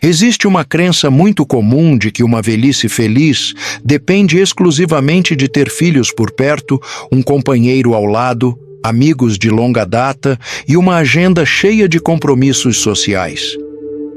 Existe uma crença muito comum de que uma velhice feliz depende exclusivamente de ter filhos por perto, um companheiro ao lado, amigos de longa data e uma agenda cheia de compromissos sociais.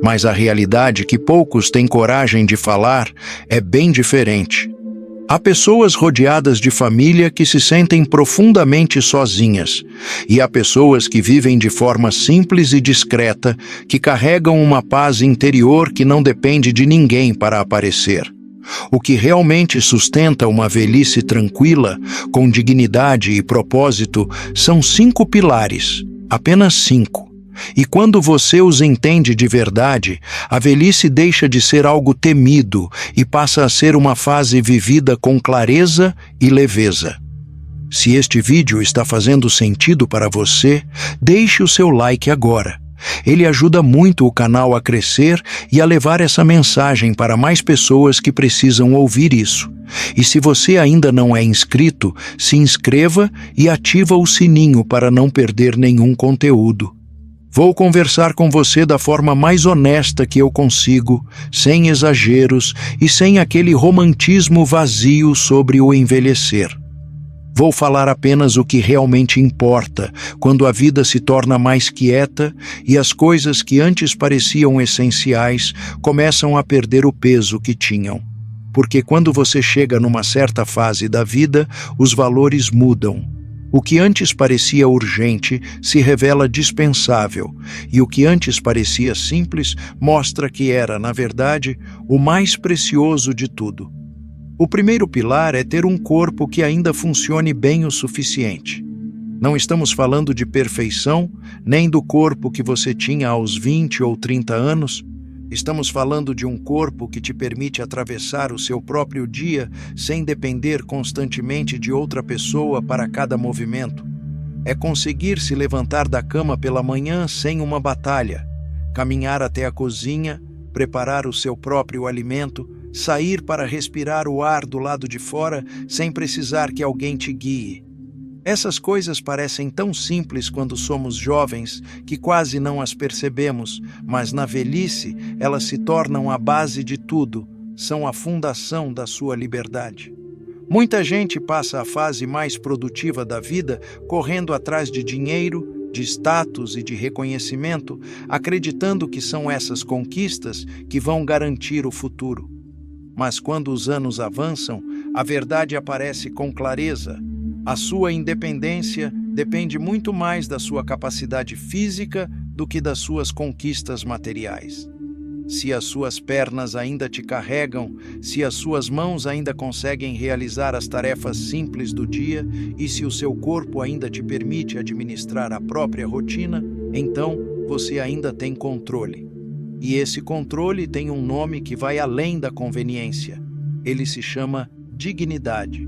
Mas a realidade que poucos têm coragem de falar é bem diferente. Há pessoas rodeadas de família que se sentem profundamente sozinhas, e há pessoas que vivem de forma simples e discreta, que carregam uma paz interior que não depende de ninguém para aparecer. O que realmente sustenta uma velhice tranquila, com dignidade e propósito, são 5 pilares, apenas 5. E quando você os entende de verdade, a velhice deixa de ser algo temido e passa a ser uma fase vivida com clareza e leveza. Se este vídeo está fazendo sentido para você, deixe o seu like agora. Ele ajuda muito o canal a crescer e a levar essa mensagem para mais pessoas que precisam ouvir isso. E se você ainda não é inscrito, se inscreva e ativa o sininho para não perder nenhum conteúdo. Vou conversar com você da forma mais honesta que eu consigo, sem exageros e sem aquele romantismo vazio sobre o envelhecer. Vou falar apenas o que realmente importa, quando a vida se torna mais quieta e as coisas que antes pareciam essenciais começam a perder o peso que tinham. Porque quando você chega numa certa fase da vida, os valores mudam. O que antes parecia urgente se revela dispensável, e o que antes parecia simples mostra que era, na verdade, o mais precioso de tudo. O primeiro pilar é ter um corpo que ainda funcione bem o suficiente. Não estamos falando de perfeição, nem do corpo que você tinha aos 20 ou 30 anos. Estamos falando de um corpo que te permite atravessar o seu próprio dia sem depender constantemente de outra pessoa para cada movimento. É conseguir se levantar da cama pela manhã sem uma batalha, caminhar até a cozinha, preparar o seu próprio alimento, sair para respirar o ar do lado de fora sem precisar que alguém te guie. Essas coisas parecem tão simples quando somos jovens que quase não as percebemos, mas na velhice elas se tornam a base de tudo, são a fundação da sua liberdade. Muita gente passa a fase mais produtiva da vida correndo atrás de dinheiro, de status e de reconhecimento, acreditando que são essas conquistas que vão garantir o futuro. Mas quando os anos avançam, a verdade aparece com clareza. A sua independência depende muito mais da sua capacidade física do que das suas conquistas materiais. Se as suas pernas ainda te carregam, se as suas mãos ainda conseguem realizar as tarefas simples do dia e se o seu corpo ainda te permite administrar a própria rotina, então você ainda tem controle. E esse controle tem um nome que vai além da conveniência. Ele se chama dignidade.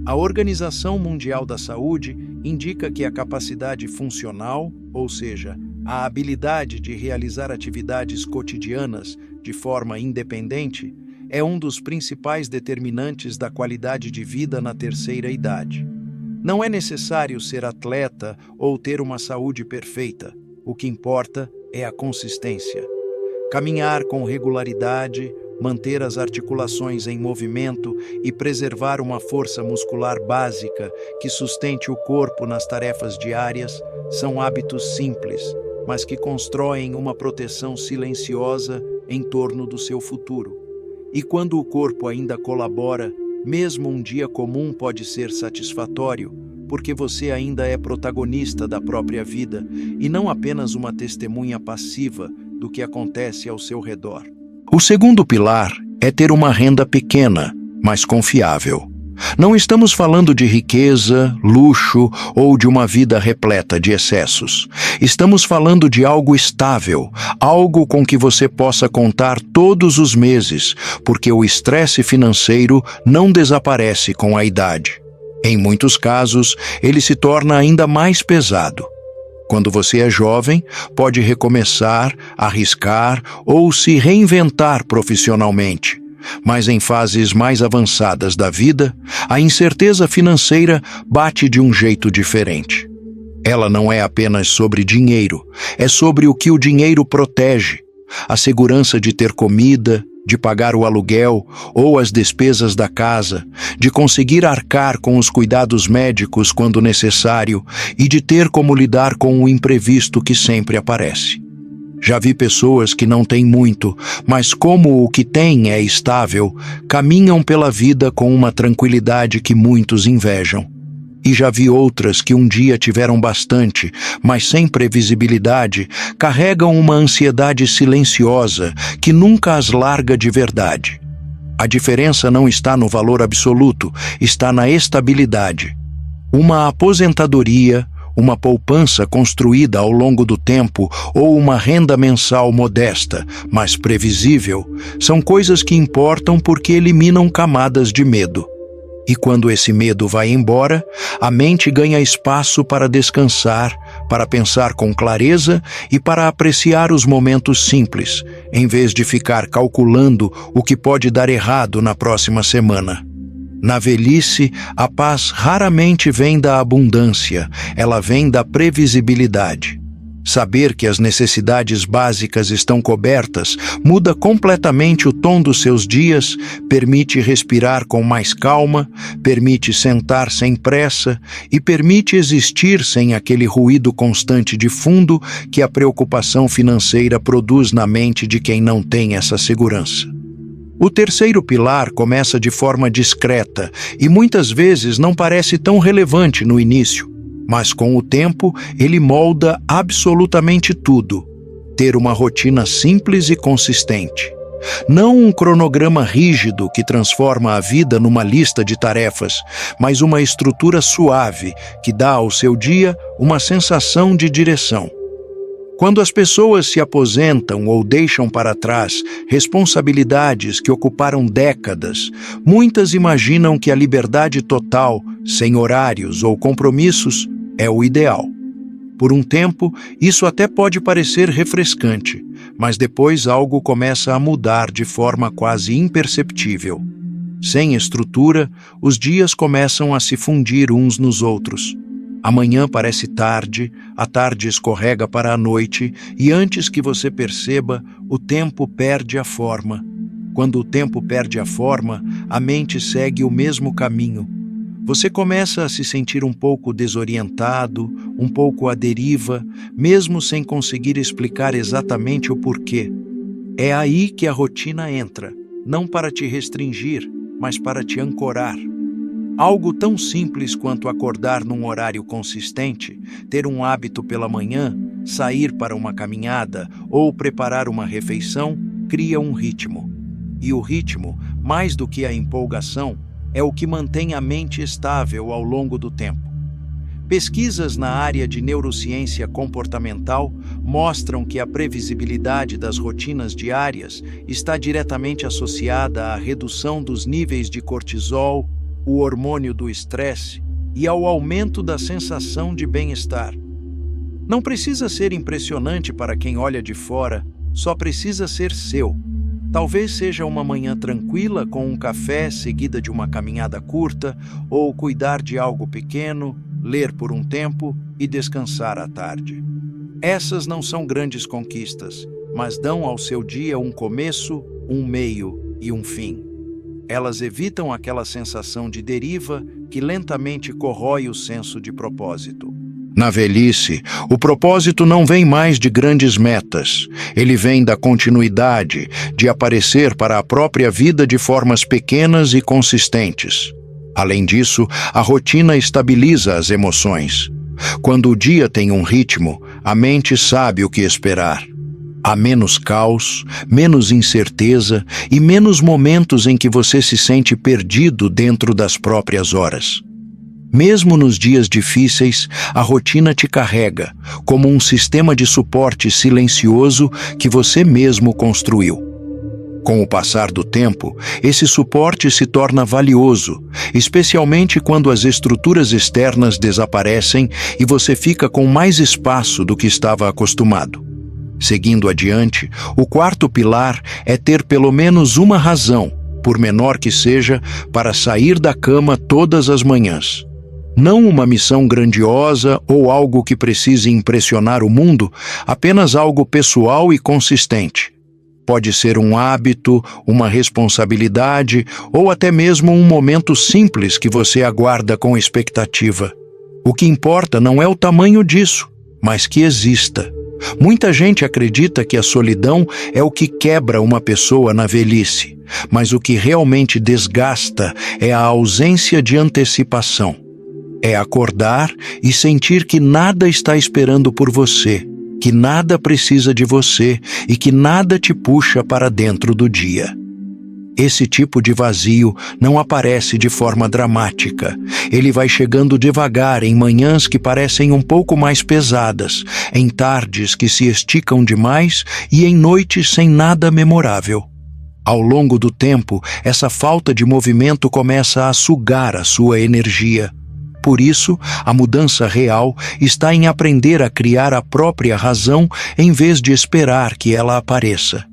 A Organização Mundial da Saúde indica que a capacidade funcional, ou seja, a habilidade de realizar atividades cotidianas de forma independente, é um dos principais determinantes da qualidade de vida na terceira idade. Não é necessário ser atleta ou ter uma saúde perfeita. O que importa é a consistência. Caminhar com regularidade, manter as articulações em movimento e preservar uma força muscular básica que sustente o corpo nas tarefas diárias são hábitos simples, mas que constroem uma proteção silenciosa em torno do seu futuro. E quando o corpo ainda colabora, mesmo um dia comum pode ser satisfatório, porque você ainda é protagonista da própria vida e não apenas uma testemunha passiva do que acontece ao seu redor. O segundo pilar é ter uma renda pequena, mas confiável. Não estamos falando de riqueza, luxo ou de uma vida repleta de excessos. Estamos falando de algo estável, algo com que você possa contar todos os meses, porque o estresse financeiro não desaparece com a idade. Em muitos casos, ele se torna ainda mais pesado. Quando você é jovem, pode recomeçar, arriscar ou se reinventar profissionalmente. Mas em fases mais avançadas da vida, a incerteza financeira bate de um jeito diferente. Ela não é apenas sobre dinheiro, é sobre o que o dinheiro protege. a segurança de ter comida, de pagar o aluguel ou as despesas da casa, de conseguir arcar com os cuidados médicos quando necessário e de ter como lidar com o imprevisto que sempre aparece. Já vi pessoas que não têm muito, mas como o que têm é estável, caminham pela vida com uma tranquilidade que muitos invejam. E já vi outras que um dia tiveram bastante, mas sem previsibilidade, carregam uma ansiedade silenciosa que nunca as larga de verdade. A diferença não está no valor absoluto, está na estabilidade. Uma aposentadoria, uma poupança construída ao longo do tempo ou uma renda mensal modesta, mas previsível, são coisas que importam porque eliminam camadas de medo. E quando esse medo vai embora, a mente ganha espaço para descansar, para pensar com clareza e para apreciar os momentos simples, em vez de ficar calculando o que pode dar errado na próxima semana. Na velhice, a paz raramente vem da abundância, ela vem da previsibilidade. Saber que as necessidades básicas estão cobertas muda completamente o tom dos seus dias, permite respirar com mais calma, permite sentar sem pressa e permite existir sem aquele ruído constante de fundo que a preocupação financeira produz na mente de quem não tem essa segurança. O terceiro pilar começa de forma discreta e muitas vezes não parece tão relevante no início. Mas com o tempo, ele molda absolutamente tudo. Ter uma rotina simples e consistente. Não um cronograma rígido que transforma a vida numa lista de tarefas, mas uma estrutura suave que dá ao seu dia uma sensação de direção. Quando as pessoas se aposentam ou deixam para trás responsabilidades que ocuparam décadas, muitas imaginam que a liberdade total, sem horários ou compromissos, é o ideal. Por um tempo, isso até pode parecer refrescante, mas depois algo começa a mudar de forma quase imperceptível. Sem estrutura, os dias começam a se fundir uns nos outros. A manhã parece tarde, a tarde escorrega para a noite e antes que você perceba, o tempo perde a forma. Quando o tempo perde a forma, a mente segue o mesmo caminho. Você começa a se sentir um pouco desorientado, um pouco à deriva, mesmo sem conseguir explicar exatamente o porquê. É aí que a rotina entra, não para te restringir, mas para te ancorar. Algo tão simples quanto acordar num horário consistente, ter um hábito pela manhã, sair para uma caminhada ou preparar uma refeição, cria um ritmo. E o ritmo, mais do que a empolgação, é o que mantém a mente estável ao longo do tempo. Pesquisas na área de neurociência comportamental mostram que a previsibilidade das rotinas diárias está diretamente associada à redução dos níveis de cortisol, o hormônio do estresse e ao aumento da sensação de bem-estar. Não precisa ser impressionante para quem olha de fora, só precisa ser seu. Talvez seja uma manhã tranquila com um café seguida de uma caminhada curta, ou cuidar de algo pequeno, ler por um tempo e descansar à tarde. Essas não são grandes conquistas, mas dão ao seu dia um começo, um meio e um fim. Elas evitam aquela sensação de deriva que lentamente corrói o senso de propósito. Na velhice, o propósito não vem mais de grandes metas. Ele vem da continuidade, de aparecer para a própria vida de formas pequenas e consistentes. Além disso, a rotina estabiliza as emoções. Quando o dia tem um ritmo, a mente sabe o que esperar. Há menos caos, menos incerteza e menos momentos em que você se sente perdido dentro das próprias horas. Mesmo nos dias difíceis, a rotina te carrega, como um sistema de suporte silencioso que você mesmo construiu. Com o passar do tempo, esse suporte se torna valioso, especialmente quando as estruturas externas desaparecem e você fica com mais espaço do que estava acostumado. Seguindo adiante, o quarto pilar é ter pelo menos uma razão, por menor que seja, para sair da cama todas as manhãs. Não uma missão grandiosa ou algo que precise impressionar o mundo, apenas algo pessoal e consistente. Pode ser um hábito, uma responsabilidade ou até mesmo um momento simples que você aguarda com expectativa. O que importa não é o tamanho disso, mas que exista. Muita gente acredita que a solidão é o que quebra uma pessoa na velhice, mas o que realmente desgasta é a ausência de antecipação. É acordar e sentir que nada está esperando por você, que nada precisa de você e que nada te puxa para dentro do dia. Esse tipo de vazio não aparece de forma dramática. Ele vai chegando devagar em manhãs que parecem um pouco mais pesadas, em tardes que se esticam demais e em noites sem nada memorável. Ao longo do tempo, essa falta de movimento começa a sugar a sua energia. Por isso, a mudança real está em aprender a criar a própria razão em vez de esperar que ela apareça.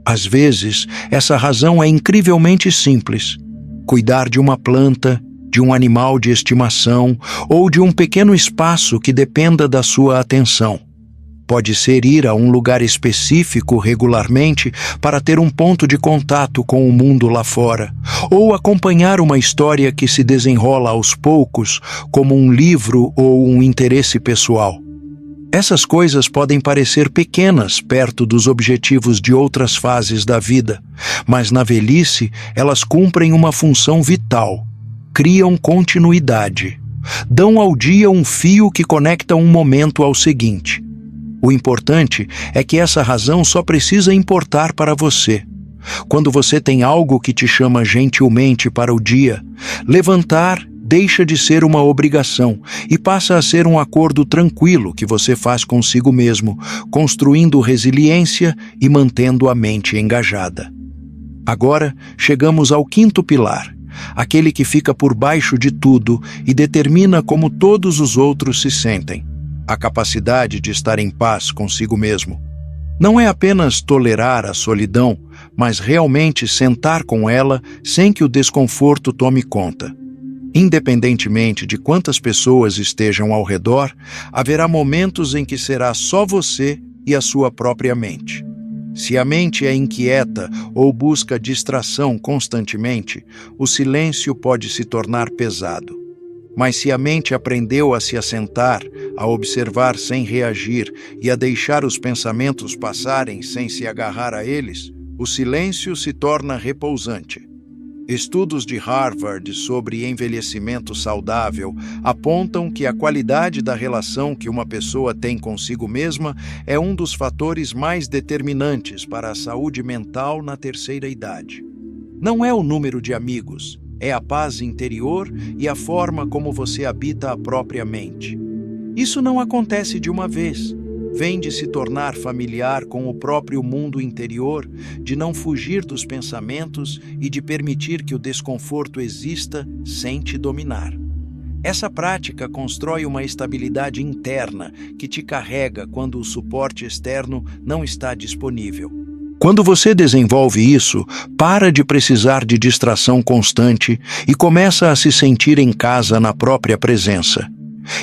Às vezes, essa razão é incrivelmente simples. Cuidar de uma planta, de um animal de estimação ou de um pequeno espaço que dependa da sua atenção. Pode ser ir a um lugar específico regularmente para ter um ponto de contato com o mundo lá fora, ou acompanhar uma história que se desenrola aos poucos, como um livro ou um interesse pessoal. Essas coisas podem parecer pequenas perto dos objetivos de outras fases da vida, mas na velhice elas cumprem uma função vital, criam continuidade, dão ao dia um fio que conecta um momento ao seguinte. O importante é que essa razão só precisa importar para você. Quando você tem algo que te chama gentilmente para o dia, levantar deixa de ser uma obrigação e passa a ser um acordo tranquilo que você faz consigo mesmo, construindo resiliência e mantendo a mente engajada. Agora, chegamos ao quinto pilar, aquele que fica por baixo de tudo e determina como todos os outros se sentem. A capacidade de estar em paz consigo mesmo. Não é apenas tolerar a solidão, mas realmente sentar com ela sem que o desconforto tome conta. Independentemente de quantas pessoas estejam ao redor, haverá momentos em que será só você e a sua própria mente. Se a mente é inquieta ou busca distração constantemente, o silêncio pode se tornar pesado. Mas se a mente aprendeu a se assentar, a observar sem reagir e a deixar os pensamentos passarem sem se agarrar a eles, o silêncio se torna repousante. Estudos de Harvard sobre envelhecimento saudável apontam que a qualidade da relação que uma pessoa tem consigo mesma é um dos fatores mais determinantes para a saúde mental na terceira idade. Não é o número de amigos, é a paz interior e a forma como você habita a própria mente. Isso não acontece de uma vez. Vem de se tornar familiar com o próprio mundo interior, de não fugir dos pensamentos e de permitir que o desconforto exista sem te dominar. Essa prática constrói uma estabilidade interna que te carrega quando o suporte externo não está disponível. Quando você desenvolve isso, para de precisar de distração constante e começa a se sentir em casa na própria presença.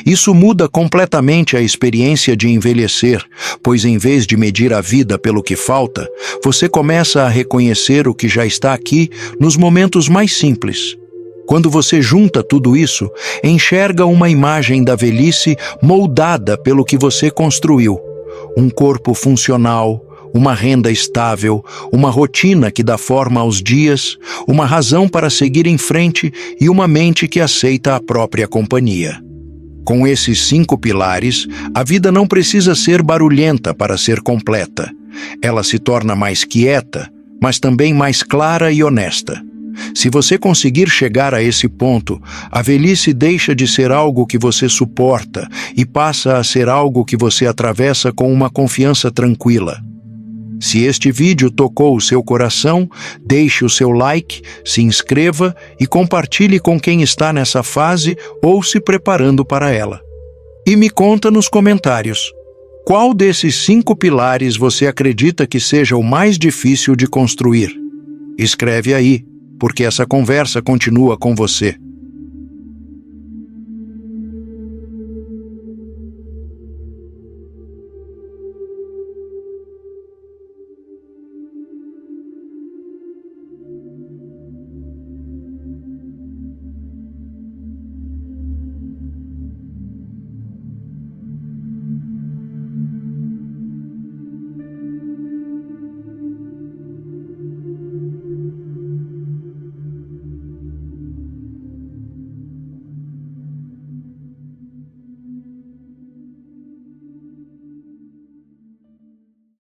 Isso muda completamente a experiência de envelhecer, pois em vez de medir a vida pelo que falta, você começa a reconhecer o que já está aqui nos momentos mais simples. Quando você junta tudo isso, enxerga uma imagem da velhice moldada pelo que você construiu. Um corpo funcional, uma renda estável, uma rotina que dá forma aos dias, uma razão para seguir em frente e uma mente que aceita a própria companhia. Com esses 5 pilares, a vida não precisa ser barulhenta para ser completa. Ela se torna mais quieta, mas também mais clara e honesta. Se você conseguir chegar a esse ponto, a velhice deixa de ser algo que você suporta e passa a ser algo que você atravessa com uma confiança tranquila. Se este vídeo tocou o seu coração, deixe o seu like, se inscreva e compartilhe com quem está nessa fase ou se preparando para ela. E me conta nos comentários, qual desses 5 pilares você acredita que seja o mais difícil de construir? Escreve aí, porque essa conversa continua com você.